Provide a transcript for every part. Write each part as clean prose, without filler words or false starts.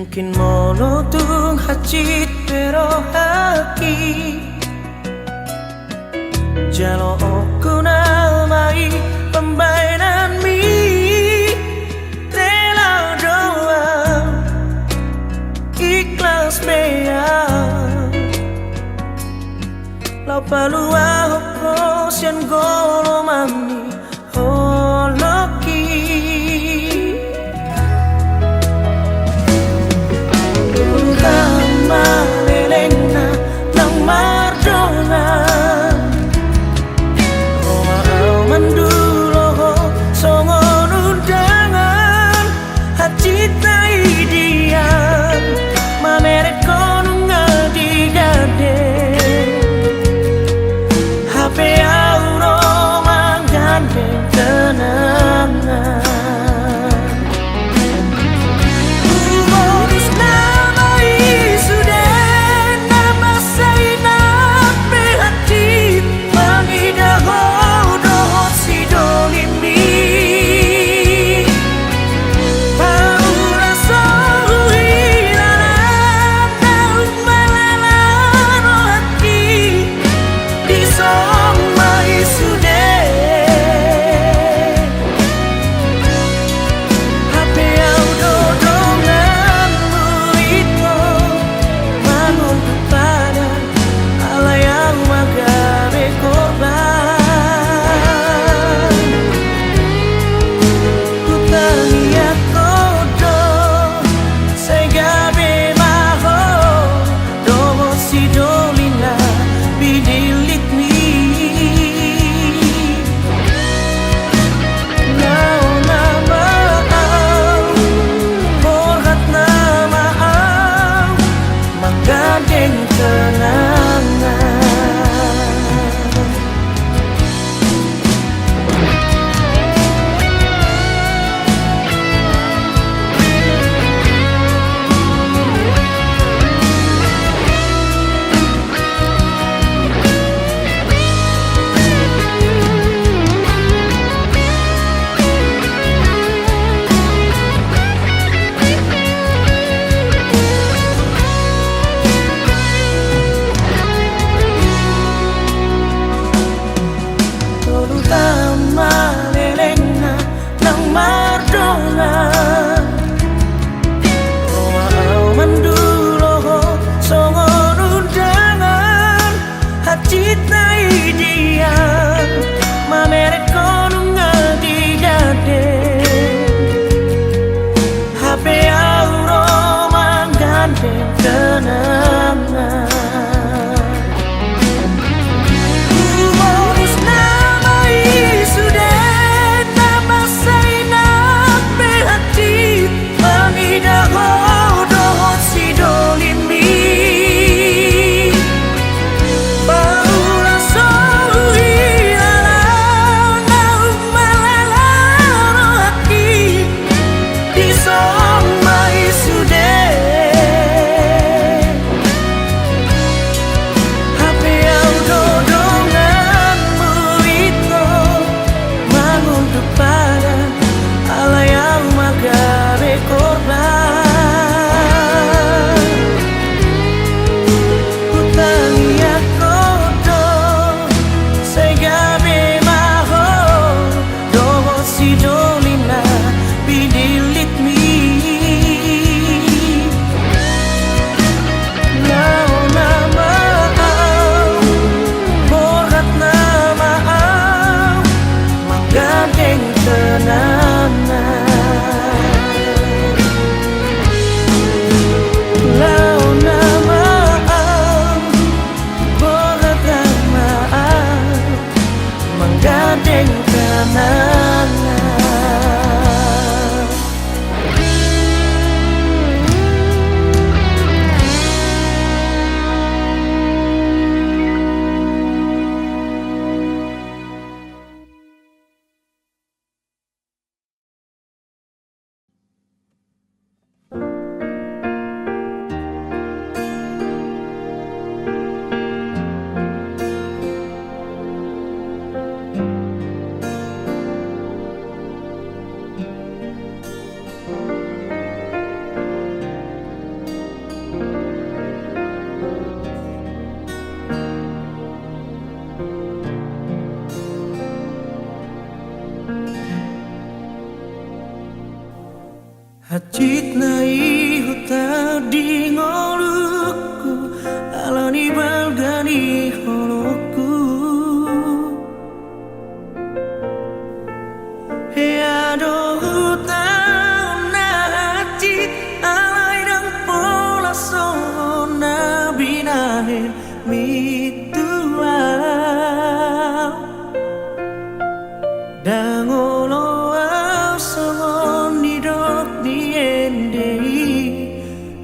mungkin monotung hacit pero haki jalo aku namai pembainan mi rela doa ikhlas bea lau palua hoko sian golo mami holoki utama lelena nang mardona Roma au mandulo songon undangan hacita idian mamere konungal digade HP auro manggandeng kenangan Hacit nai huta di ngoluku alani balgani holoku Heado huta na hacit alai dang pola sona binahin mitua Dangolo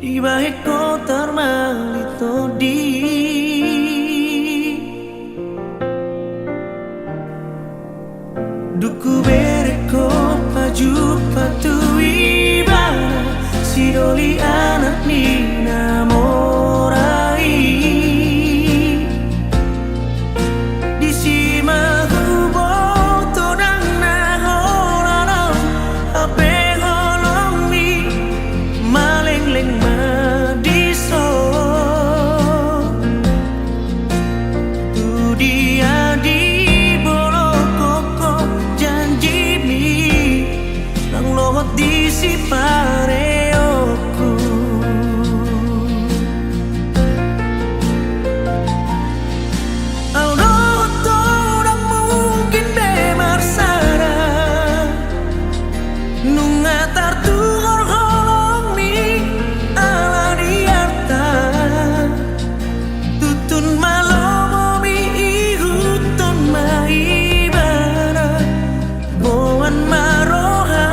di balik kotor malito di Duku bereko paju patui bana Sidoli anak nina morai Di sima hubo todang na horanau Ape holong mi maleng-leng madiso Tu dia di bolo koko janji mi Nang lohot di si pareoku Au lohot to dah mungkin bemar sara Nunga tartu horholong mi ala diarta Tutun malomo mi ihuton maibara Boan maroha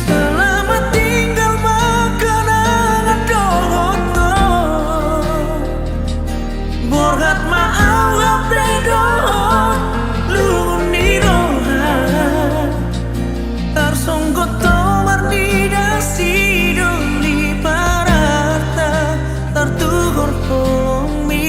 Selamat tinggal makanangan dohoto Borgat maau abdedohot Luniroha Tarsonggot tomar didasi doli parata Tartuhor polong mi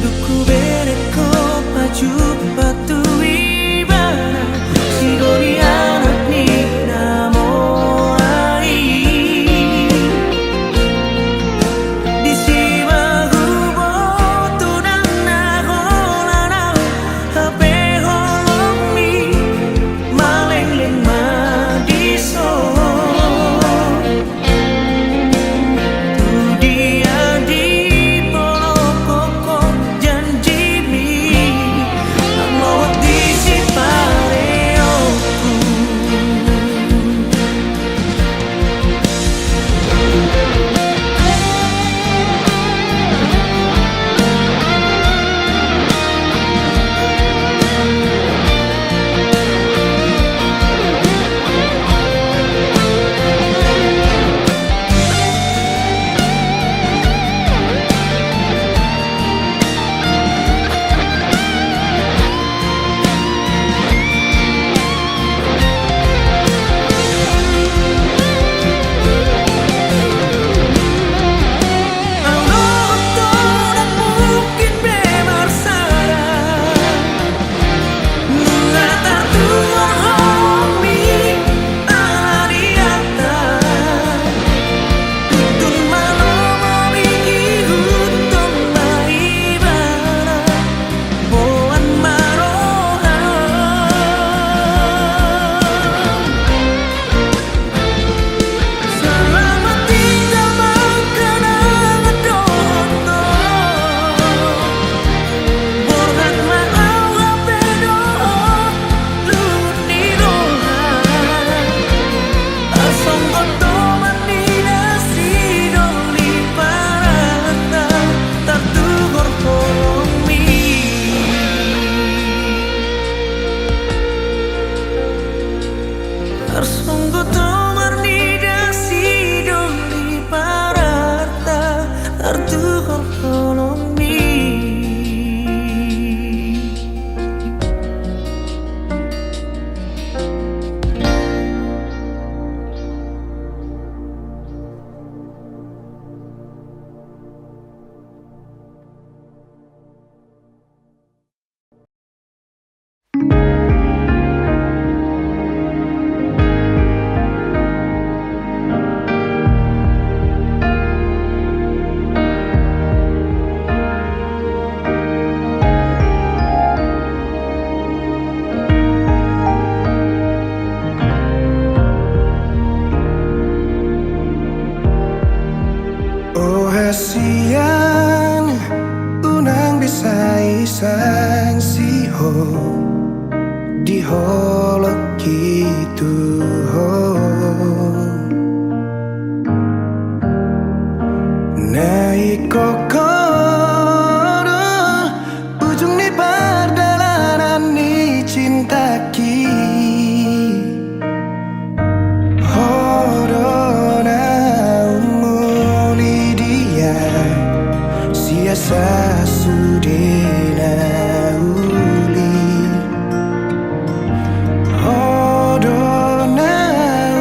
Duku bereko paju patui bana Sidoli anak nina moai Hasian unang bisay sang siho di holok gitu ho naik kokoro ujung ni perjalanan ni cinta ki horona umuli dia siasa sudena uli horona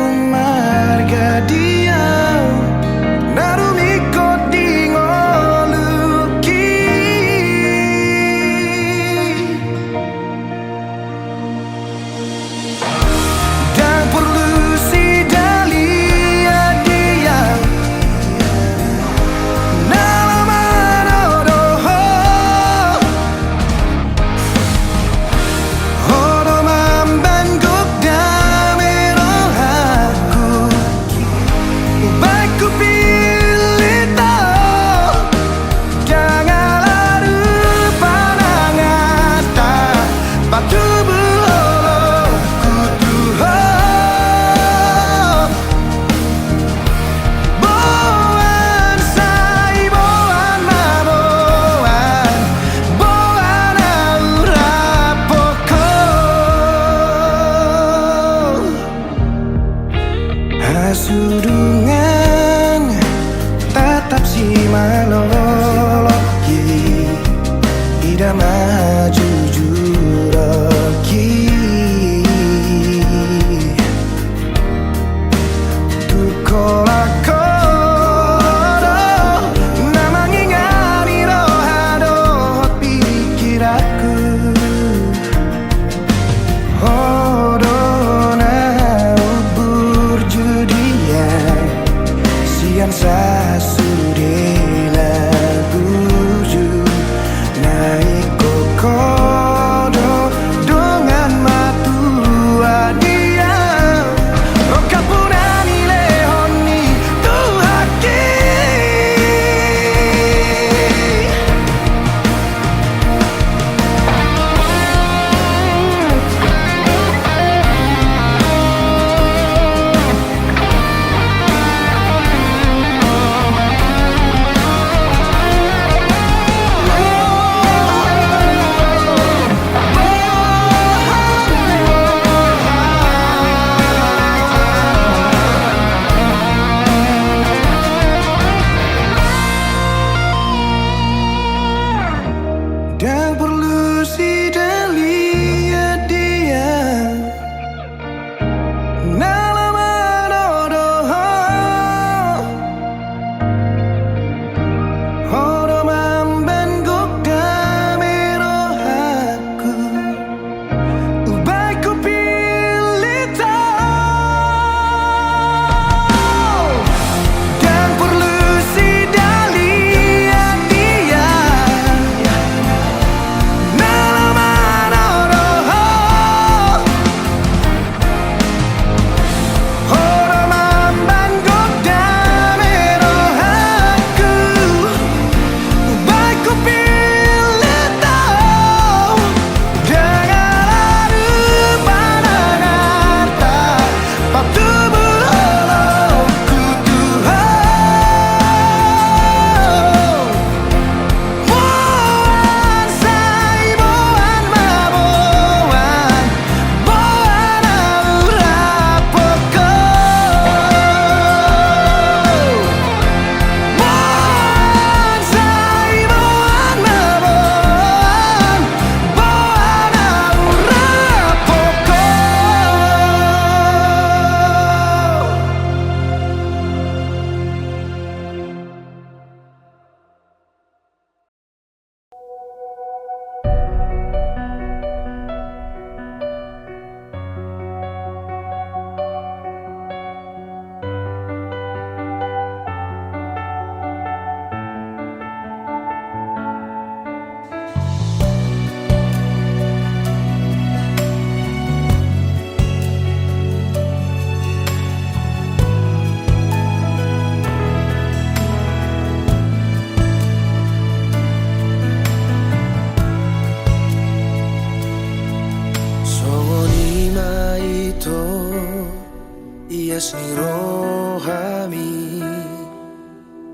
umarga dia narumiko dingoluki dan perlu si dalia dia nalaman odoho odo mambangguk damero aku baik ku pilih tau jangan lupa nangata batu belolo kutuho boan sai boan maboan boan aura poko hasudungan tetap si maloloki ida maju juroki tukola kodo namang ingani rohado pikir aku hodona ubur judian sian sasudena guju naik kokodo dengan matua dia roka punani lehoni tuhaki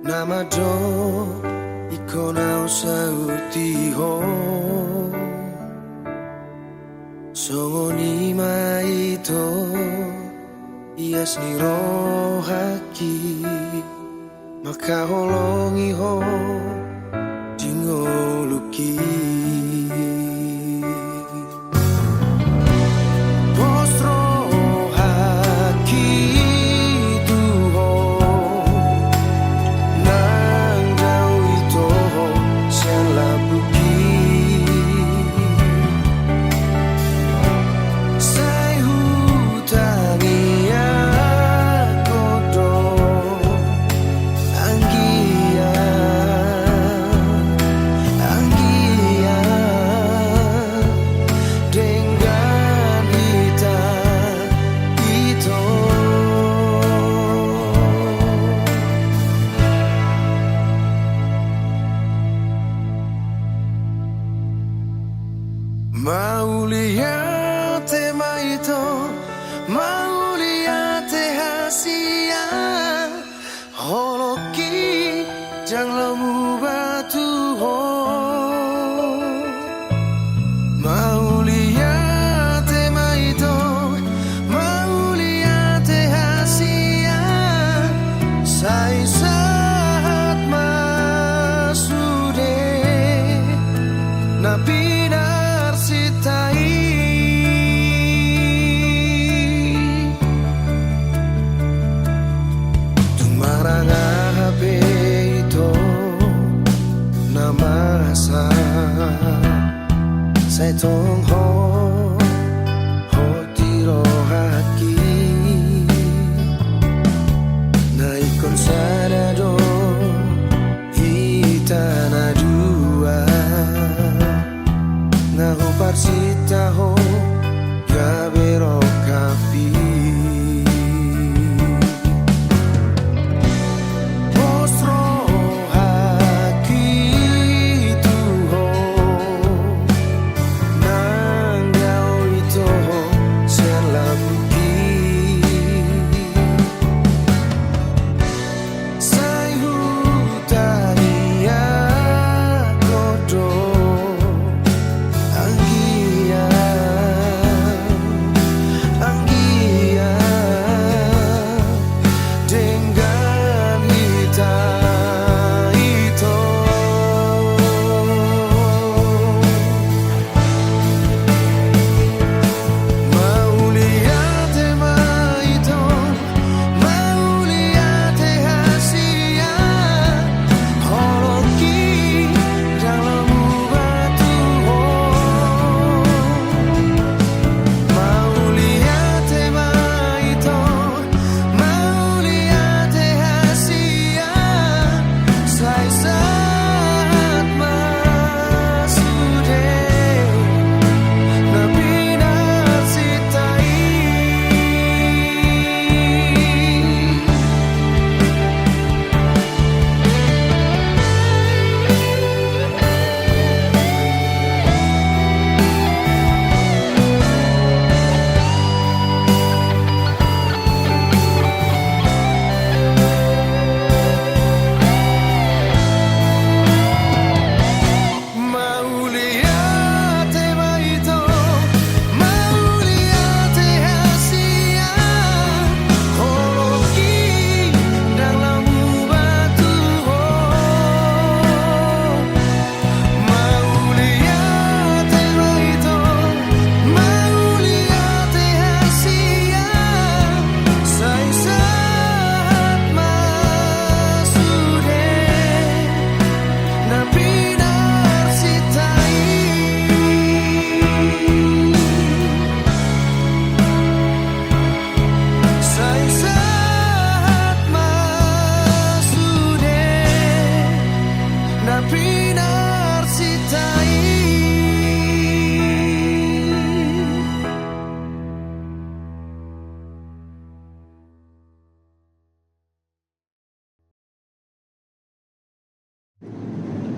Nama do ikona sauti ho Songoni maito Ias ni rohaki Maka holongi ho Dingoluki Mauliate maito, mauliate hasia Holoki jang lemu batu ho Mauliate maito, mauliate hasia Sai saat masude Nabi Sai tong ho tiro haki Na ikon sadado hitana dua Na ho parsita ho gabero kapi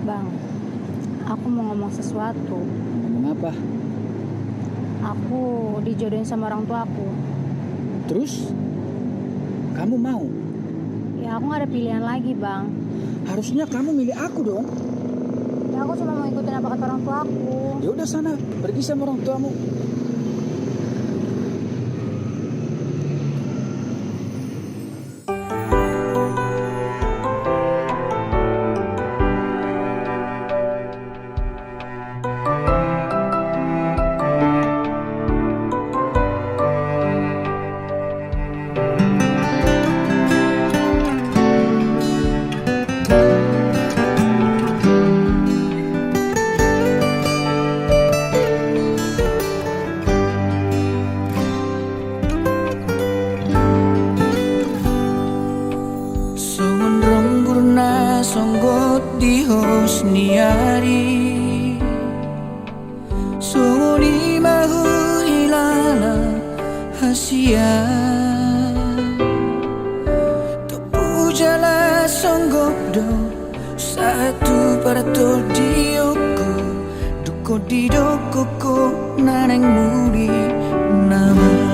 Bang, aku mau ngomong sesuatu. Ngomong apa? Aku dijodohin sama orang tua aku. Terus? Kamu mau? Ya aku gak ada pilihan lagi bang. Harusnya kamu milih aku dong. Ya aku cuma mau ikutin apa kata orang tua aku. Ya udah sana, pergi sama orang tuamu. Songon ronggurna songgot di hosniari Songoni mahu hilala hasia Topu jala songgok do Satu parato dioko Duko di doko ko naneng muli namahu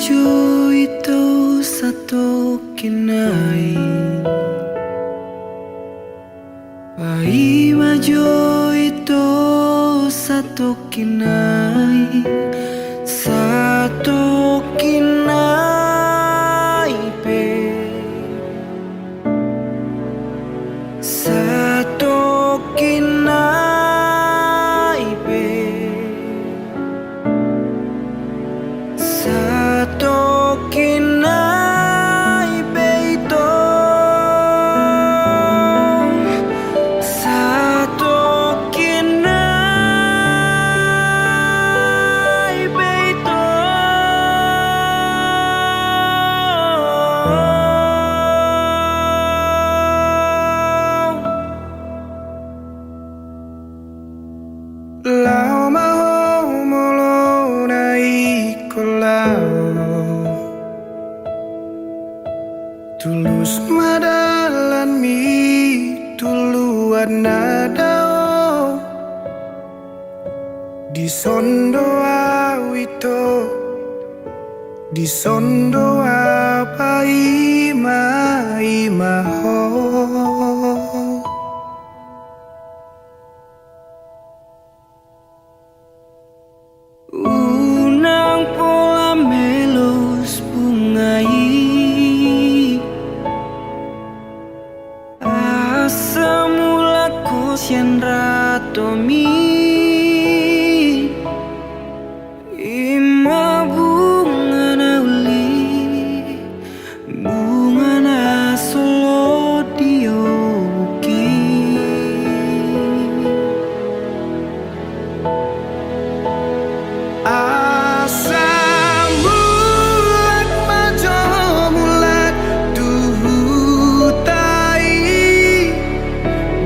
majo itu satu kinai Pai majo itu satu kinai Satu kinai pe Satu kinai pe Satu kinai beito Satu kinai beito Lau mau molo naik kolau Tulus madalan mi tuluan nadao Di sondo awito Di sondo apa ima ho Unang pola melos bungai Asam mula kosian ratomi Ima bunga na uli Bunga na solo dioki Asam bulat majo mulat duhutai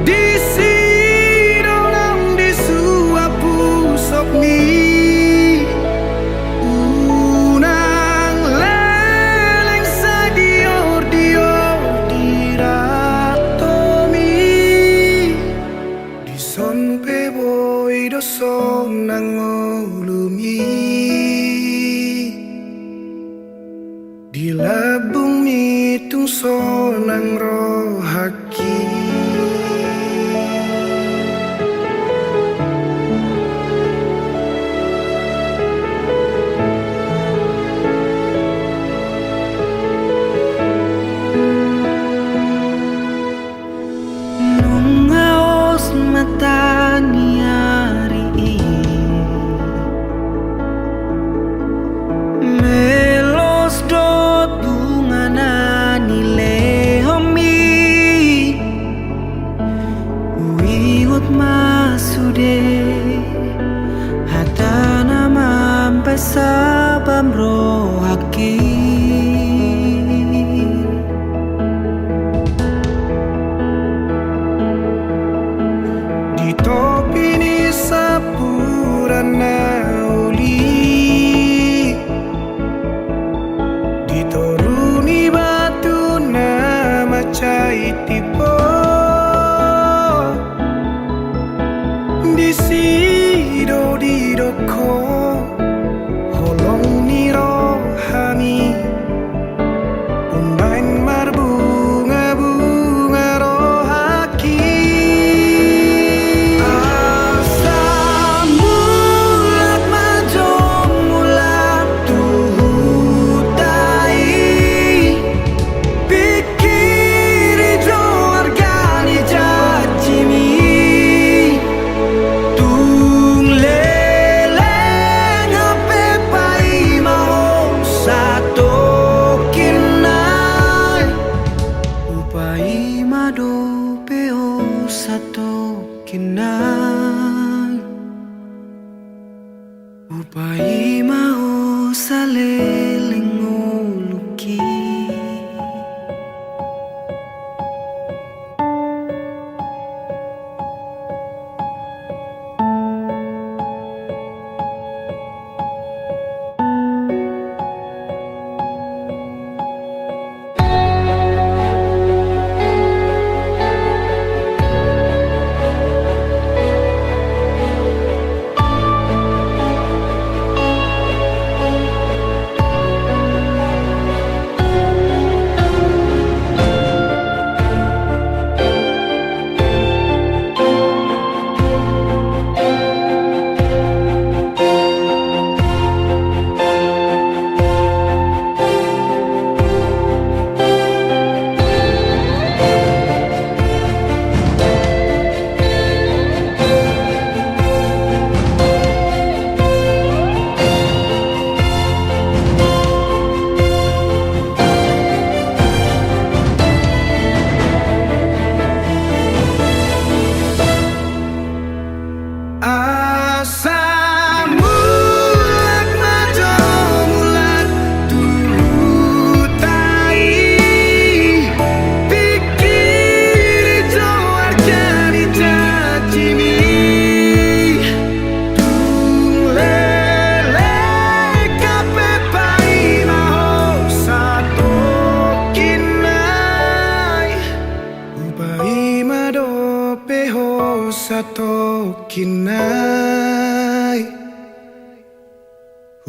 Di sidonang di suapu sokni Unang leleng sadior dior diratomi Di son peboy doson nangolumi Di labung mitung sonang rohaki Nungaos mata niari Melos dot bunga na nilehomi Uiwot masude Hata nama pesabam rohaki Di topi ni sapurana uli Di toruni batu nama cai tipo Di sido di doko Holong ni rohani Undain marbunga-bunga rohaki Asam mulat majo mulat tuhutai Pikiri jo argani jajimi Tung leleng ape pai mau satu kinai Upai mado peo satu kinai Upai mau saleleng uluki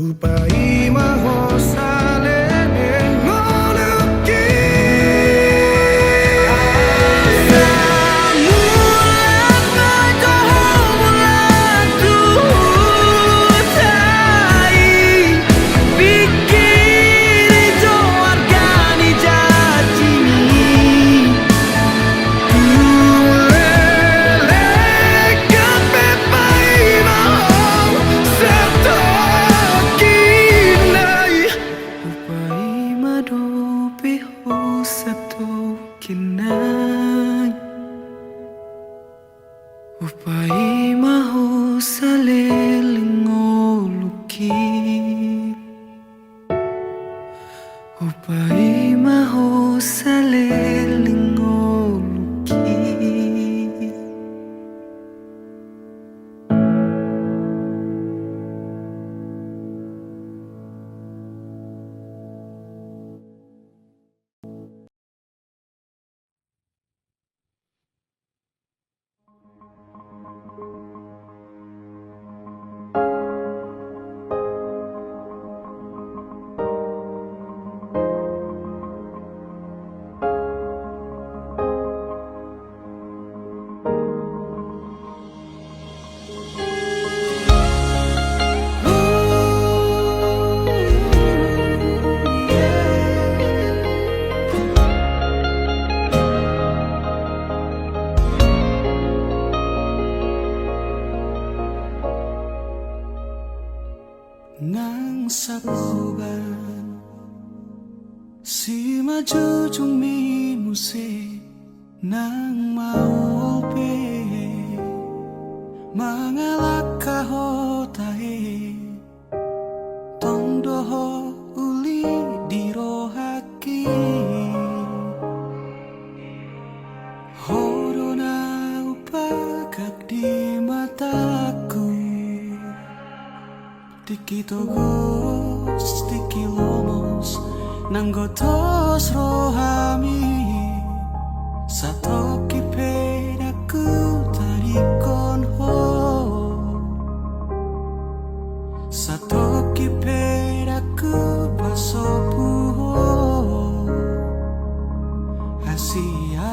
Upai maho saleng ngoluki Samulat madoh mulatu tai Pikiri jo wargani jajini Kulele kape pai maho satokinai Upai madoh piho satokinai Upai maho saleling ngoluki Upai maho saleling ngoluki Nang sapuban si maju mi muse nang mau pe mangalak kahotae tongdoho uli dirohaki horona upagak di mataku Tiki togos, tiki lomos, nanggotos rohami Satoki pedaku tarikon ho Satoki pedaku pasopu ho Asia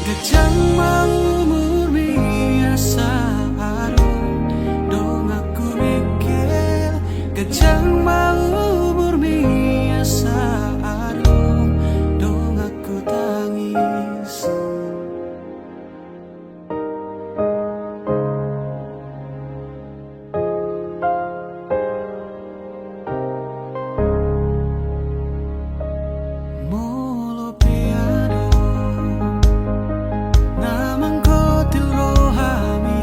Gajang mau murmi asa Gajang mau bermiasa arung dong aku tangis Molo piano namang kotil rohami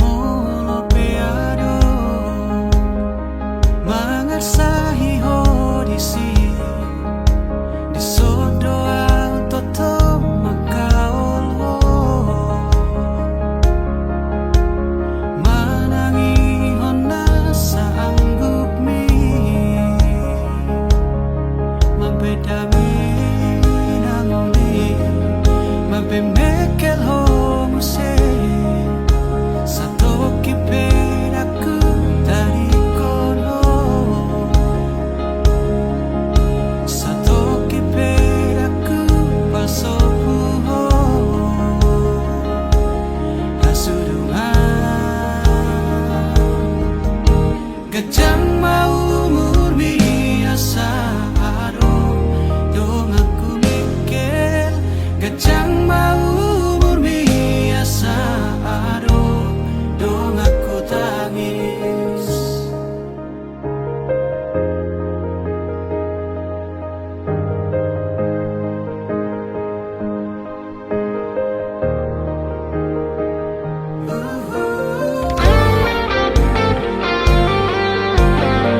Molo piano Mangarsahi hodisi di sodoa toto makaol ho manangi hona sa anggup mi mabedami nangli mabemekel ho muse satoki pedaku dari kono Satoki pedaku pasoku ho Hasudungan Gajang mau murmi asa ado Dong aku mikir Gajang mau murmi asa ado Dong aku tangis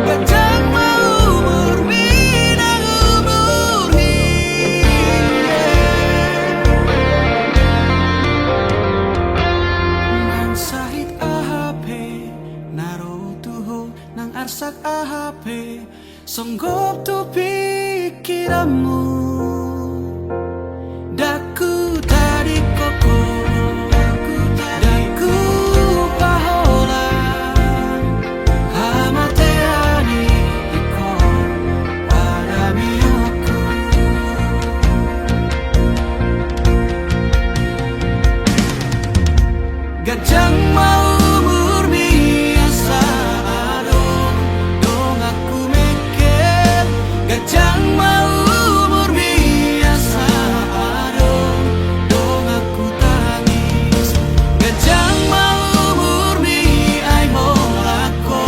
Gajang mau murmi nang umurni Nang sahit ahape naro tuho nang arsak ahape songgop tu pikiranmu Daku tadi koko Daku pahola Gajang mau berbiasa dong, dong aku mikir. Gajang mau berbiasa dong, dong aku tangis. Gajang mau berbi ai molako,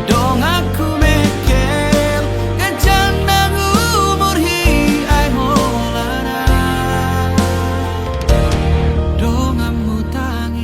dong aku mikir. Gajang nang umur hi ai molana, dong amu tangis.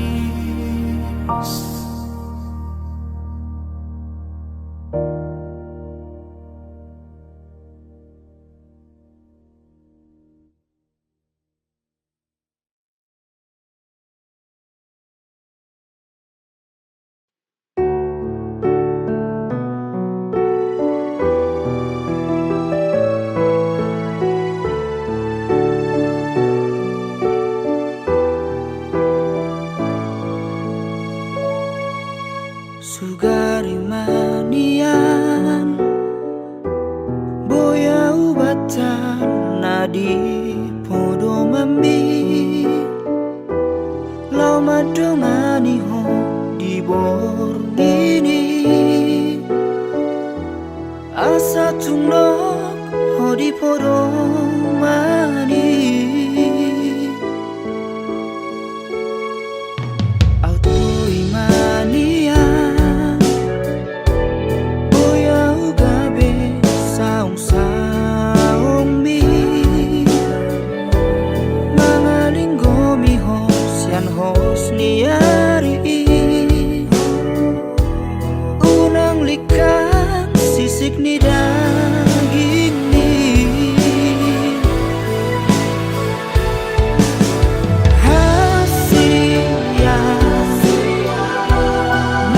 Sugari manian boya ubatan nadi podo mambi lau madongani ho di borgini asa tunok ho di podo mani auto imania hosniari unang likan sisik ni daging ni hasia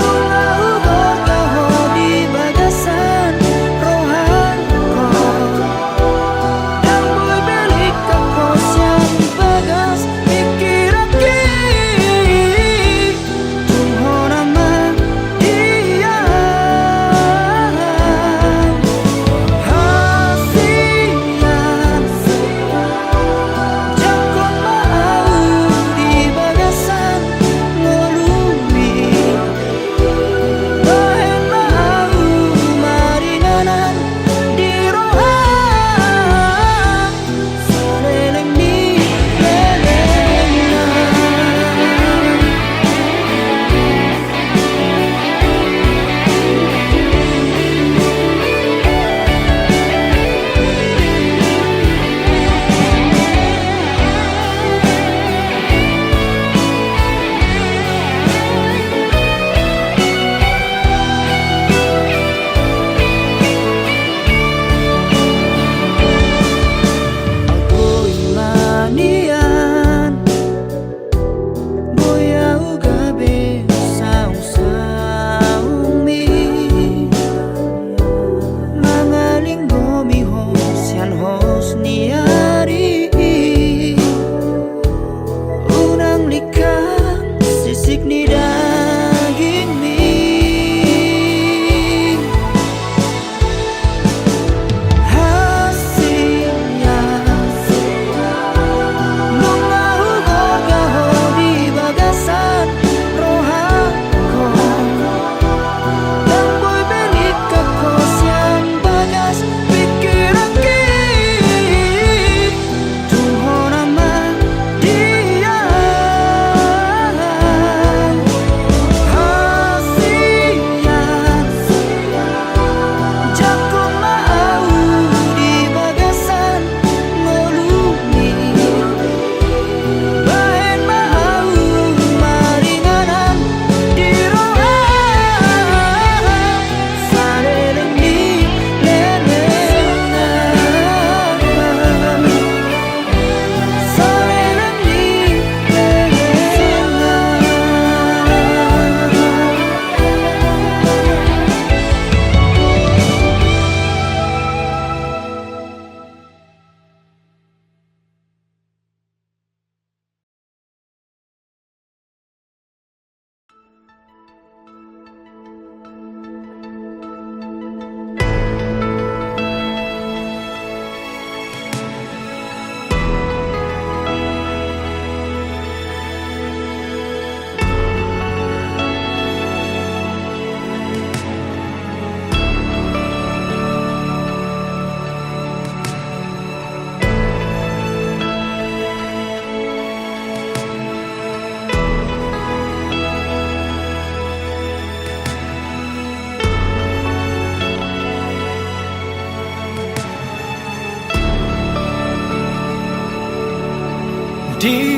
mula uboga ho di bagasan rohanko dan boy belik kakos yang bagas mikir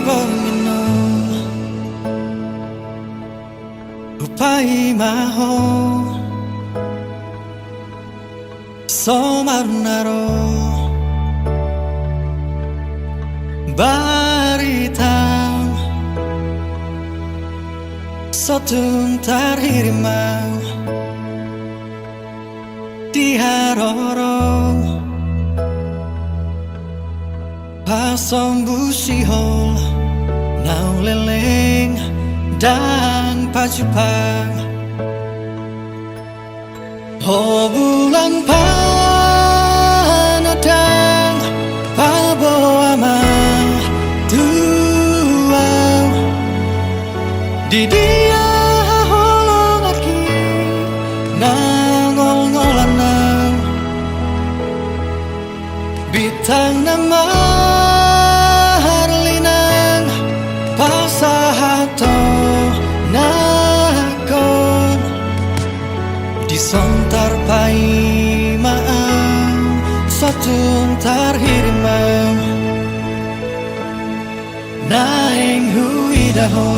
bongino upai maho somarnaro baritam sotun tarhirimau diharorong pasong busihol nau leleng dan pacupang ho bulan panadang paboama tuang di dia holong aki nangol-ngolanang bitang nama harlinang pasahato nakon disontar pai maang satun tarhirimang naing huidaho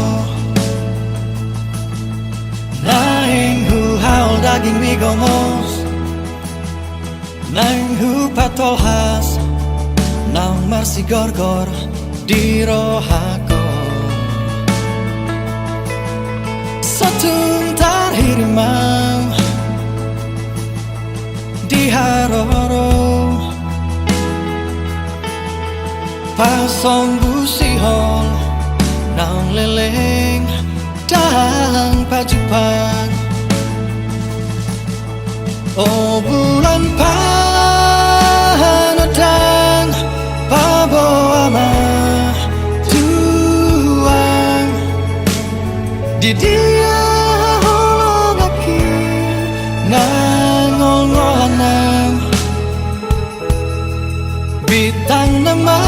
naing hu haul daging migomos naing hu patolhas naung marsi gorgor di rohako satun tarhirimang di haroro pasong busihol naung leleng dan pacupang oh bulan panadang paboama tuang di dia holong aki nangol-ngolanang bitang nama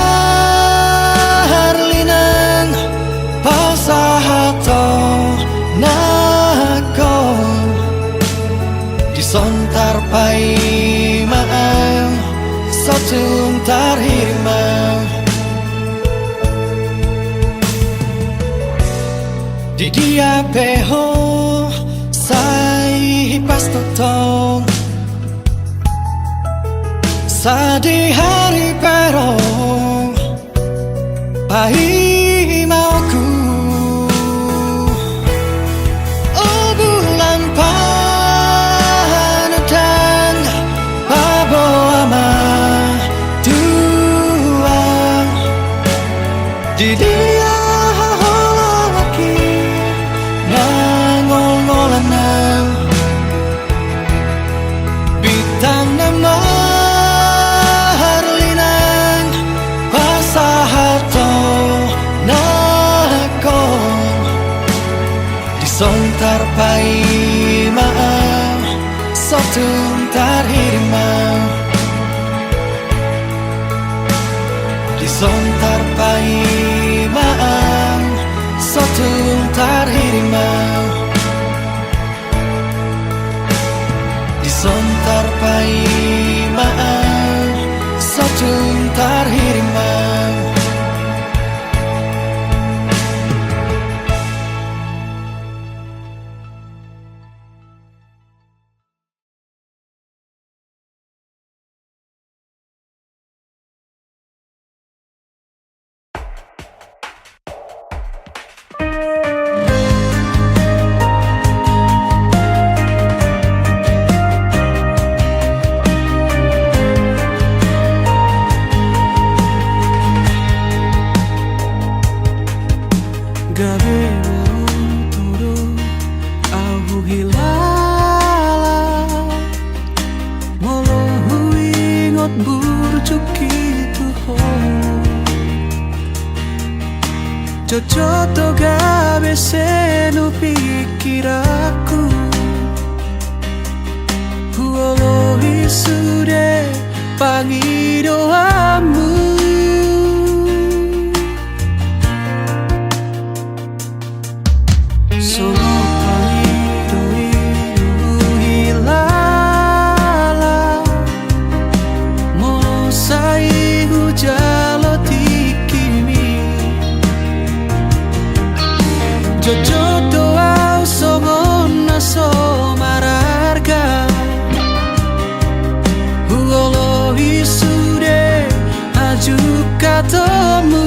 harlinang pasahato nakon disontar pai maang satun tarhirimang di dia peho sai pastotong sadi hari perong pai mauku oh bulan panadang paboama tuang di dia holong aki nangol-ngolanang bitang nama harlinang pasahato nakon disontar pai maang satun tarhirimang disontar pai maang satun tarhirimang disontar pai maang satun tarhirimang Cocok gabe senu pikiraku Huolohi sude pangi doamu Sono pangi doi hilala Mono sai hujalo tikimi naso mararga Huolo isude aju katamu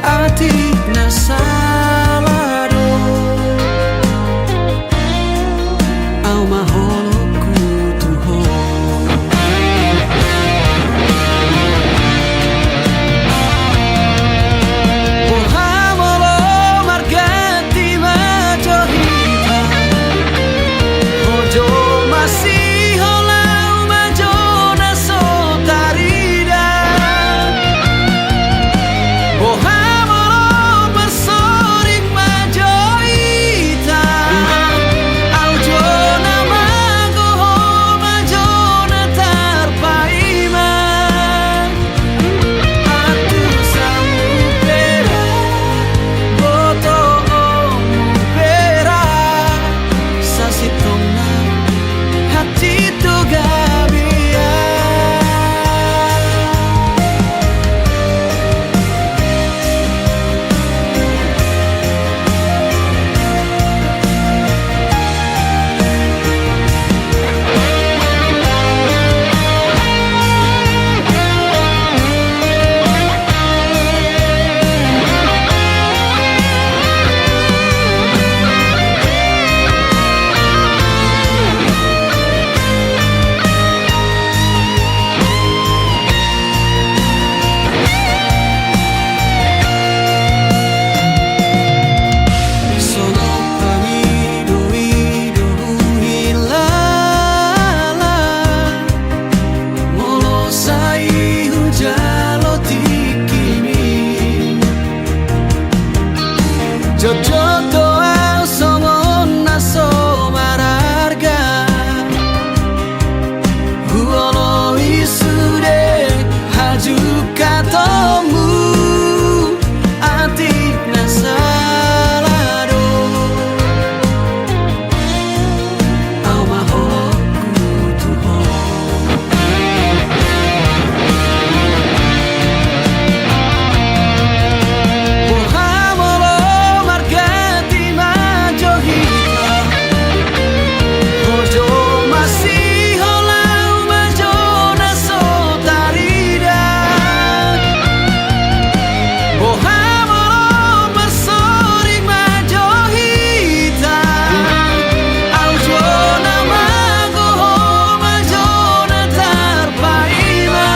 Atik nasalado Au maholo kutuho Pohamolo margati majohita Ojo masih holau majona sotarida Pohamolo bersorik majohita Aujona magoho majona tarpaima Atu samu pera Boto omu pera Sasitona hati tu gabia Sono pamido ido hilala Molo sai hujalo tikimi Jojo doa songon naso mararga Huolo isude haju katamu Atik nasalado Au maholo kutuho Pohamolo margati majohita Ojo masih holau majona sotarida Pohamolo bersorik majohita Aujona magoho majona tarpaima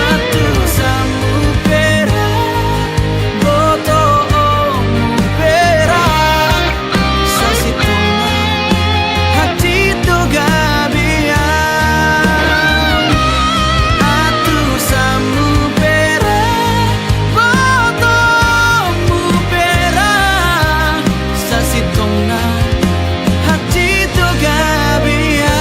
Atu samu pera Boto omu pera Sasitona hati tu gabia Atu samu pera Boto omu pera Sasitona hati tu gabia